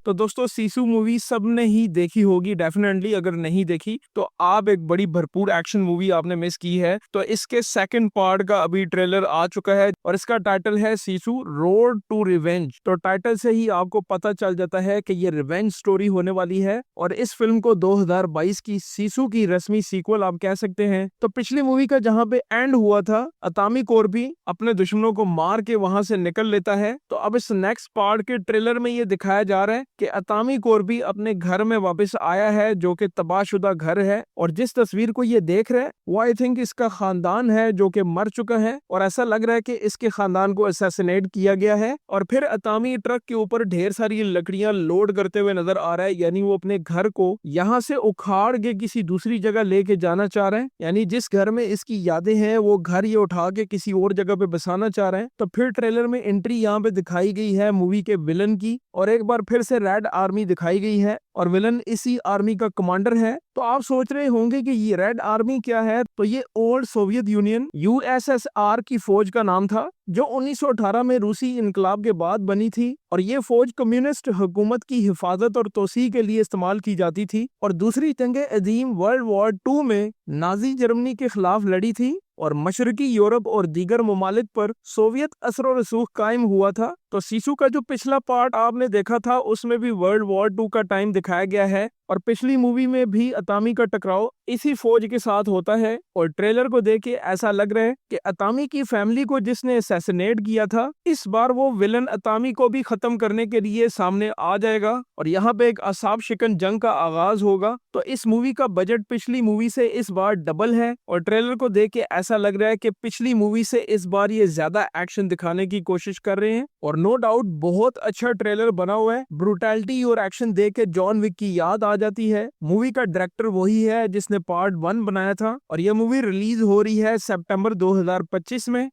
तो दोस्तों सीसू मूवी सबने ही देखी होगी डेफिनेटली, अगर नहीं देखी तो आप एक बड़ी भरपूर एक्शन मूवी आपने मिस की है। तो इसके सेकंड पार्ट का अभी ट्रेलर आ चुका है और इसका टाइटल है सीसू रोड टू रिवेंज। तो टाइटल से ही आपको पता चल जाता है कि ये रिवेंज स्टोरी होने वाली है और इस फिल्म को 2022 की सीसू की रस्मी सीक्वल आप कह सकते हैं। तो पिछली मूवी का जहां पे एंड हुआ था, अतामी कोर्बी अपने दुश्मनों को मार के वहां से निकल लेता है, तो अब इस नेक्स्ट पार्ट के ट्रेलर में ये दिखाया जा रहा है कि अतामी कोर्बी अपने घर में वापस आया है जो कि तबाहशुदा घर है। और जिस तस्वीर को ये देख रहे हैं वो आई थिंक इसका खानदान है जो कि मर चुका है और ऐसा लग रहा है कि इसके खानदान को असैसिनेट किया गया है। और फिर अतामी ट्रक के ऊपर ढेर सारी लकड़ियां लोड करते हुए नजर आ रहा है, यानी वो अपने घर को यहाँ से उखाड़ के किसी दूसरी जगह लेके जाना चाह रहे हैं, यानी जिस घर में इसकी यादें हैं वो घर ये उठा के किसी और जगह पे बसाना चाह रहे हैं। तो फिर ट्रेलर में एंट्री यहाँ पे दिखाई गई है मूवी के विलन की और एक बार फिर से रेड आर्मी दिखाई गई है और विलन इसी आर्मी का कमांडर है। तो आप सोच रहे होंगे कि ये रेड आर्मी क्या है, तो ये ओल्ड सोवियत यूनियन यूएसएसआर की फौज का नाम था जो 1918 में रूसी इनकलाब के बाद बनी थी और ये फौज कम्युनिस्ट हुकूमत की हिफाजत और तोसी के लिए इस्तेमाल की जाती थी और दूसरी जंग अजीम वर्ल्ड वॉर 2 में नाजी जर्मनी के खिलाफ लड़ी थी और मशरकी यूरोप और दीगर ममालिक पर सोवियत असर और रसूख कायम हुआ था। तो सीसू का जो पिछला पार्ट आपने देखा था उसमें भी वर्ल्ड वॉर 2 का टाइम दिखाया गया है और पिछली मूवी में भी अतामी का टकराव इसी फौज के साथ होता है और ट्रेलर को देख के ऐसा लग रहा है कि अतामी की फैमिली को जिसने असैसिनेट किया था इस बार वो विलन अतामी को भी खत्म करने के लिए सामने आ जाएगा और यहाँ पे एक असाब शिकन जंग का आगाज होगा। तो इस मूवी का बजट पिछली मूवी से इस बार डबल है और ट्रेलर को देख के ऐसा लग रहा है कि पिछली मूवी से इस बार ये ज्यादा एक्शन दिखाने की कोशिश कर रहे हैं और नो डाउट बहुत अच्छा ट्रेलर बना हुआ है। ब्रूटैलिटी और एक्शन देख के जॉन विक की याद आ जाती है। मूवी का डायरेक्टर वही है जिसने पार्ट 1 बनाया था और यह मूवी रिलीज हो रही है सितंबर 2025 में।